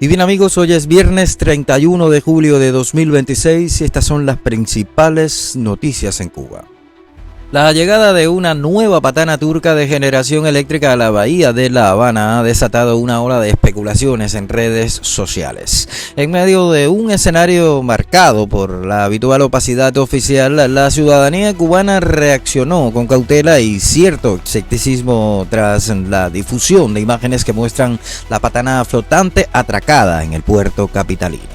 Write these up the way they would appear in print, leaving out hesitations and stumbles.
Y bien amigos, hoy es viernes 31 de julio de 2026 y estas son las principales noticias en Cuba. La llegada de una nueva patana turca de generación eléctrica a la bahía de La Habana ha desatado una ola de especulaciones en redes sociales. En medio de un escenario marcado por la habitual opacidad oficial, la ciudadanía cubana reaccionó con cautela y cierto escepticismo tras la difusión de imágenes que muestran la patana flotante atracada en el puerto capitalino.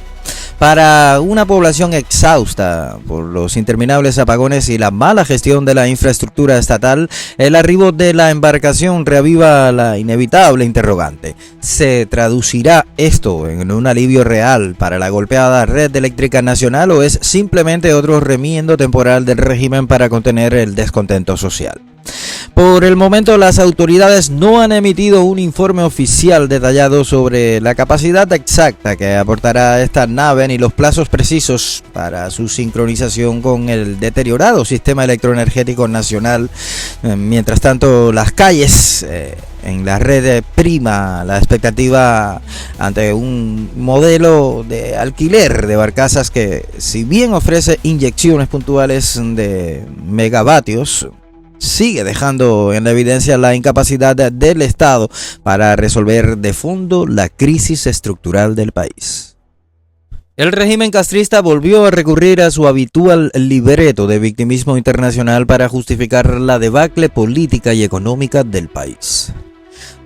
Para una población exhausta por los interminables apagones y la mala gestión de la infraestructura estatal, el arribo de la embarcación reaviva la inevitable interrogante. ¿Se traducirá esto en un alivio real para la golpeada red eléctrica nacional o es simplemente otro remiendo temporal del régimen para contener el descontento social? Por el momento, las autoridades no han emitido un informe oficial detallado sobre la capacidad exacta que aportará esta nave ni los plazos precisos para su sincronización con el deteriorado sistema electroenergético nacional. Mientras tanto, las calles en la red prima la expectativa ante un modelo de alquiler de barcazas que, si bien ofrece inyecciones puntuales de megavatios, sigue dejando en evidencia la incapacidad del Estado para resolver de fondo la crisis estructural del país. El régimen castrista volvió a recurrir a su habitual libreto de victimismo internacional para justificar la debacle política y económica del país.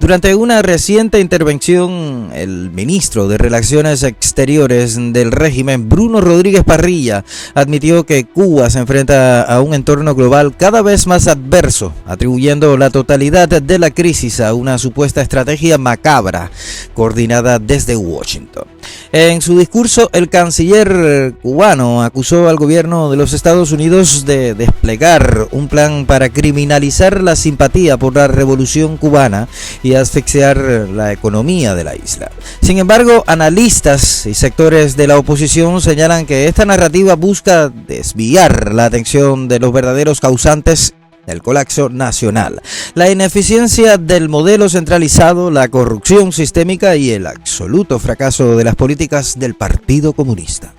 Durante una reciente intervención, el ministro de Relaciones Exteriores del régimen, Bruno Rodríguez Parrilla, admitió que Cuba se enfrenta a un entorno global cada vez más adverso, atribuyendo la totalidad de la crisis a una supuesta estrategia macabra coordinada desde Washington. En su discurso, el canciller cubano acusó al gobierno de los Estados Unidos de desplegar un plan para criminalizar la simpatía por la revolución cubana y asfixiar la economía de la isla. Sin embargo, analistas y sectores de la oposición señalan que esta narrativa busca desviar la atención de los verdaderos causantes del colapso nacional, la ineficiencia del modelo centralizado, la corrupción sistémica y el absoluto fracaso de las políticas del Partido Comunista.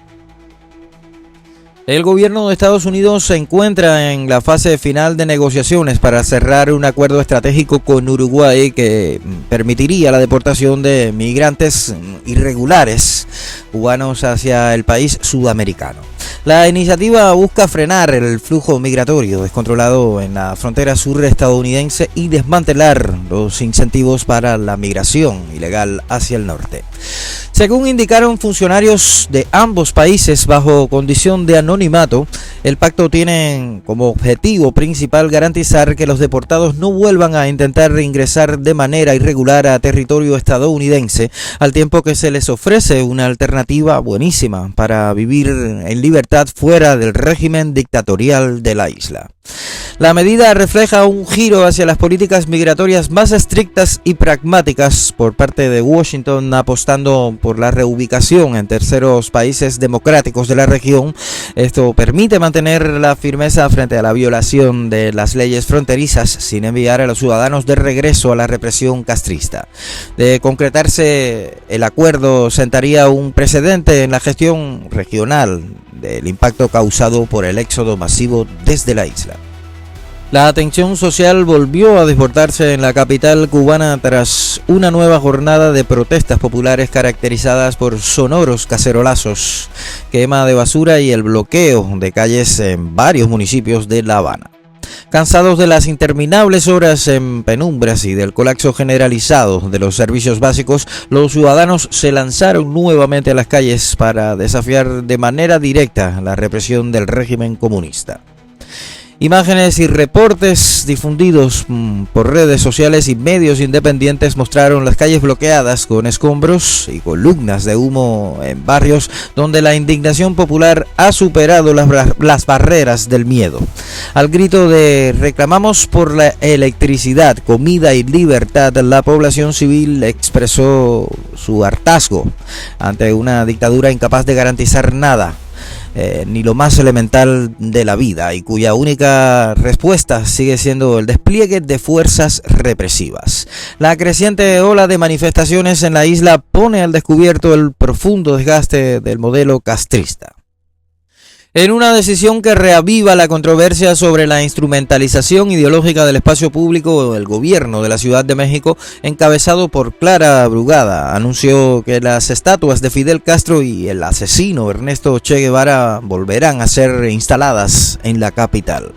El gobierno de Estados Unidos se encuentra en la fase final de negociaciones para cerrar un acuerdo estratégico con Uruguay que permitiría la deportación de migrantes irregulares cubanos hacia el país sudamericano. La iniciativa busca frenar el flujo migratorio descontrolado en la frontera sur estadounidense y desmantelar los incentivos para la migración ilegal hacia el norte. Según indicaron funcionarios de ambos países bajo condición de anonimato, el pacto tiene como objetivo principal garantizar que los deportados no vuelvan a intentar ingresar de manera irregular a territorio estadounidense, al tiempo que se les ofrece una alternativa buenísima para vivir en libertad fuera del régimen dictatorial de la isla. La medida refleja un giro hacia las políticas migratorias más estrictas y pragmáticas por parte de Washington, apostando por la reubicación en terceros países democráticos de la región. Esto permite mantener la firmeza frente a la violación de las leyes fronterizas sin enviar a los ciudadanos de regreso a la represión castrista. De concretarse, el acuerdo sentaría un precedente en la gestión regional del impacto causado por el éxodo masivo desde la isla. La atención social volvió a desbordarse en la capital cubana tras una nueva jornada de protestas populares caracterizadas por sonoros cacerolazos, quema de basura y el bloqueo de calles en varios municipios de La Habana. Cansados de las interminables horas en penumbras y del colapso generalizado de los servicios básicos, los ciudadanos se lanzaron nuevamente a las calles para desafiar de manera directa la represión del régimen comunista. Imágenes y reportes difundidos por redes sociales y medios independientes mostraron las calles bloqueadas con escombros y columnas de humo en barrios donde la indignación popular ha superado las barreras del miedo. Al grito de "reclamamos por la electricidad, comida y libertad", la población civil expresó su hartazgo ante una dictadura incapaz de garantizar nada. ni lo más elemental de la vida, y cuya única respuesta sigue siendo el despliegue de fuerzas represivas. La creciente ola de manifestaciones en la isla pone al descubierto el profundo desgaste del modelo castrista. En una decisión que reaviva la controversia sobre la instrumentalización ideológica del espacio público, el gobierno de la Ciudad de México, encabezado por Clara Brugada, anunció que las estatuas de Fidel Castro y el asesino Ernesto Che Guevara volverán a ser instaladas en la capital.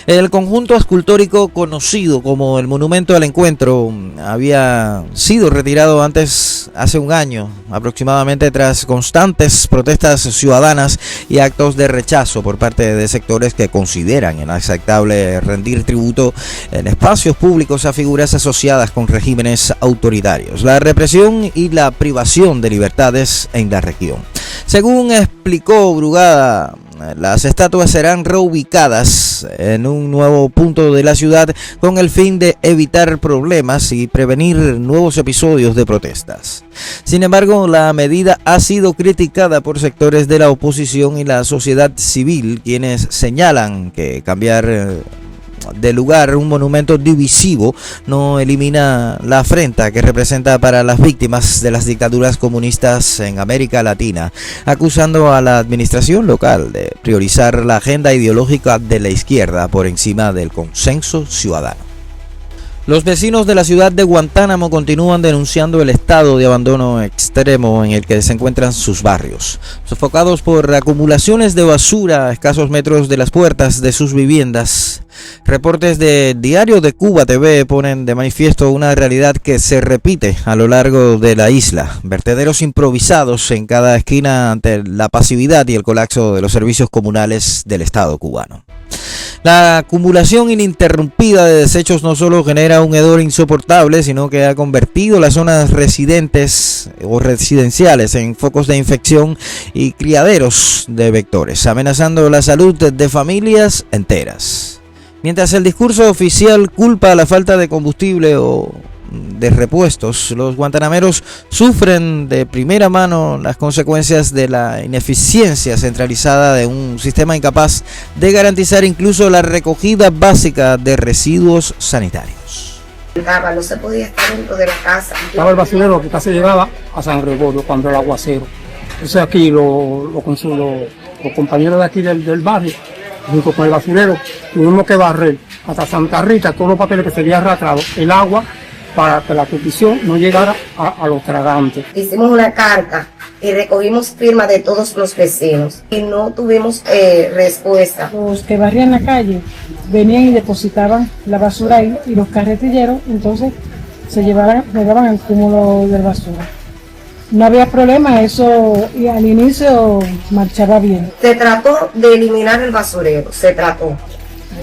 El conjunto escultórico conocido como el Monumento al Encuentro había sido retirado hace un año aproximadamente, tras constantes protestas ciudadanas y actos de rechazo por parte de sectores que consideran inaceptable rendir tributo en espacios públicos a figuras asociadas con regímenes autoritarios, la represión y la privación de libertades en la región. Según explicó Brugada, las estatuas serán reubicadas en un nuevo punto de la ciudad con el fin de evitar problemas y prevenir nuevos episodios de protestas. Sin embargo, la medida ha sido criticada por sectores de la oposición y la sociedad civil, quienes señalan que cambiar de lugar un monumento divisivo no elimina la afrenta que representa para las víctimas de las dictaduras comunistas en América Latina, acusando a la administración local de priorizar la agenda ideológica de la izquierda por encima del consenso ciudadano. Los vecinos de la ciudad de Guantánamo continúan denunciando el estado de abandono extremo en el que se encuentran sus barrios, sofocados por acumulaciones de basura a escasos metros de las puertas de sus viviendas. Reportes de Diario de Cuba TV ponen de manifiesto una realidad que se repite a lo largo de la isla: vertederos improvisados en cada esquina ante la pasividad y el colapso de los servicios comunales del Estado cubano. La acumulación ininterrumpida de desechos no solo genera un hedor insoportable, sino que ha convertido las zonas residentes o residenciales en focos de infección y criaderos de vectores, amenazando la salud de familias enteras. Mientras el discurso oficial culpa a la falta de combustible o de repuestos, los guantanameros sufren de primera mano las consecuencias de la ineficiencia centralizada de un sistema incapaz de garantizar incluso la recogida básica de residuos sanitarios. No se podía estar dentro de la casa. Estaba el basurero que casi llegaba a San Gregorio cuando el aguacero. Entonces aquí los compañeros de aquí del barrio, junto con el basurero, tuvimos que barrer hasta Santa Rita todos los papeles que se habían arrastrado, el agua, para que la petición no llegara a los tragantes. Hicimos una carta y recogimos firmas de todos los vecinos y no tuvimos respuesta. Los que barrían la calle venían y depositaban la basura ahí, y los carretilleros entonces se llevaban el cúmulo de basura. No había problema, eso y al inicio marchaba bien. Se trató de eliminar el basurero, se trató.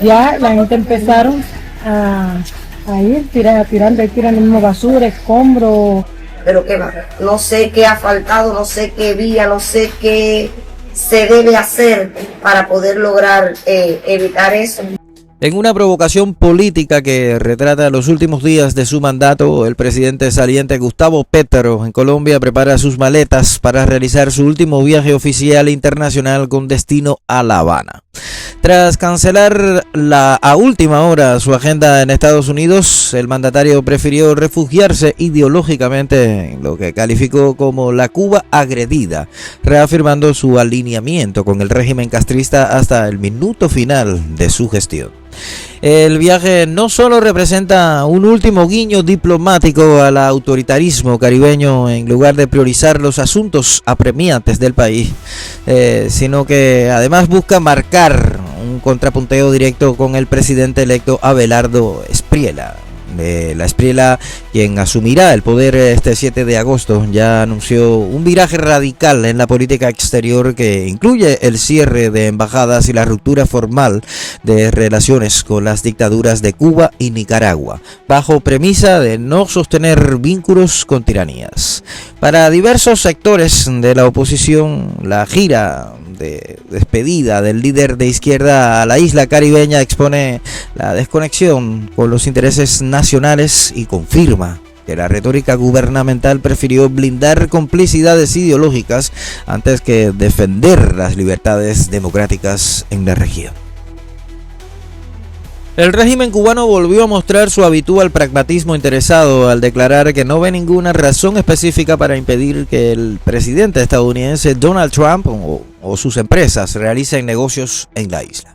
Ya la gente empezaron a ir tirando el mismo basura, escombros. Pero qué va, no sé qué ha faltado, no sé qué vía, no sé qué se debe hacer para poder lograr evitar eso. En una provocación política que retrata los últimos días de su mandato, el presidente saliente Gustavo Petro en Colombia prepara sus maletas para realizar su último viaje oficial internacional con destino a La Habana. Tras cancelar a última hora su agenda en Estados Unidos, el mandatario prefirió refugiarse ideológicamente en lo que calificó como la Cuba agredida, reafirmando su alineamiento con el régimen castrista hasta el minuto final de su gestión. El viaje no solo representa un último guiño diplomático al autoritarismo caribeño en lugar de priorizar los asuntos apremiantes del país, sino que además busca marcar un contrapunteo directo con el presidente electo Abelardo Espriella. La Espriella, quien asumirá el poder este 7 de agosto, ya anunció un viraje radical en la política exterior que incluye el cierre de embajadas y la ruptura formal de relaciones con las dictaduras de Cuba y Nicaragua, bajo premisa de no sostener vínculos con tiranías. Para diversos sectores de la oposición, la gira de despedida del líder de izquierda a la isla caribeña expone la desconexión con los intereses nacionales y confirma que la retórica gubernamental prefirió blindar complicidades ideológicas antes que defender las libertades democráticas en la región. El régimen cubano volvió a mostrar su habitual pragmatismo interesado al declarar que no ve ninguna razón específica para impedir que el presidente estadounidense Donald Trump o sus empresas realicen negocios en la isla.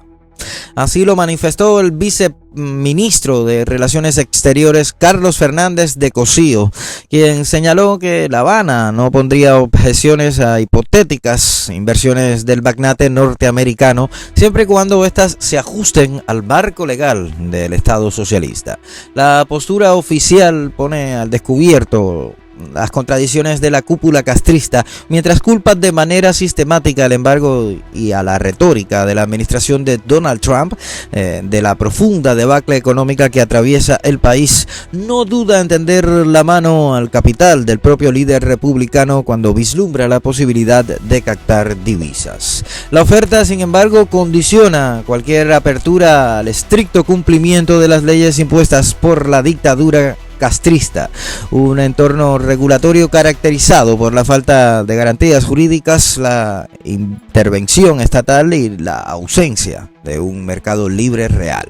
Así lo manifestó el viceministro de Relaciones Exteriores Carlos Fernández de Cosío, quien señaló que La Habana no pondría objeciones a hipotéticas inversiones del magnate norteamericano siempre y cuando éstas se ajusten al marco legal del Estado socialista. La postura oficial pone al descubierto las contradicciones de la cúpula castrista, mientras culpan de manera sistemática al embargo y a la retórica de la administración de Donald Trump de la profunda debacle económica que atraviesa el país. No duda en tender la mano al capital del propio líder republicano cuando vislumbra la posibilidad de captar divisas. La oferta, sin embargo, condiciona cualquier apertura al estricto cumplimiento de las leyes impuestas por la dictadura castrista, un entorno regulatorio caracterizado por la falta de garantías jurídicas, la intervención estatal y la ausencia de un mercado libre real.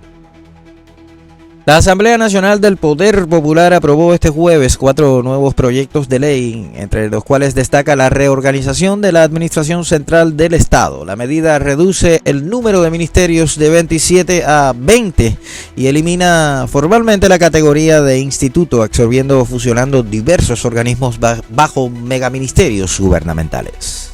La Asamblea Nacional del Poder Popular aprobó este jueves 4 nuevos proyectos de ley, entre los cuales destaca la reorganización de la Administración Central del Estado. La medida reduce el número de ministerios de 27 a 20 y elimina formalmente la categoría de instituto, absorbiendo o fusionando diversos organismos bajo megaministerios gubernamentales.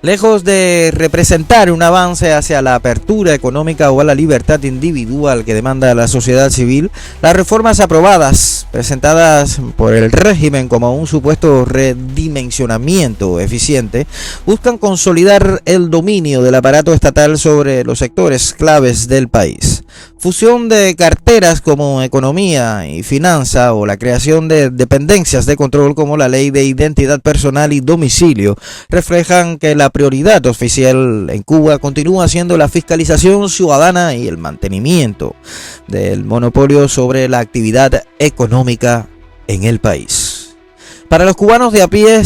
Lejos de representar un avance hacia la apertura económica o a la libertad individual que demanda la sociedad civil, las reformas aprobadas, presentadas por el régimen como un supuesto redimensionamiento eficiente, buscan consolidar el dominio del aparato estatal sobre los sectores claves del país. Fusión de carteras como economía y finanza o la creación de dependencias de control como la ley de identidad personal y domicilio reflejan que la prioridad oficial en Cuba continúa siendo la fiscalización ciudadana y el mantenimiento del monopolio sobre la actividad económica en el país. Para los cubanos de a pie,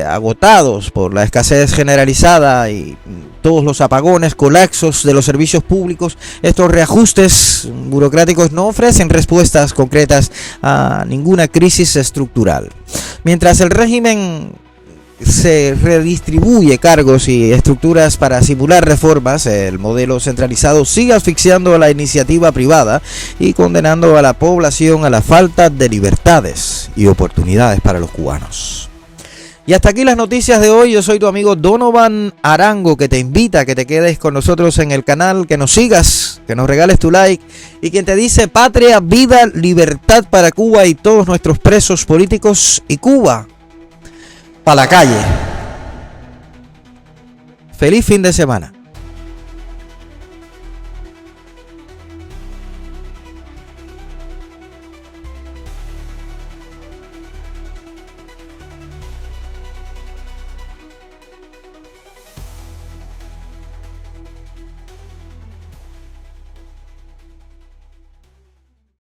agotados por la escasez generalizada y todos los apagones, colapsos de los servicios públicos, estos reajustes burocráticos no ofrecen respuestas concretas a ninguna crisis estructural. Mientras el régimen se redistribuye cargos y estructuras para simular reformas, el modelo centralizado sigue asfixiando a la iniciativa privada y condenando a la población a la falta de libertades y oportunidades para los cubanos. Y hasta aquí las noticias de hoy. Yo soy tu amigo Donovan Arango, que te invita a que te quedes con nosotros en el canal, que nos sigas, que nos regales tu like, y quien te dice: patria, vida, libertad para Cuba y todos nuestros presos políticos, y Cuba para la calle. Feliz fin de semana.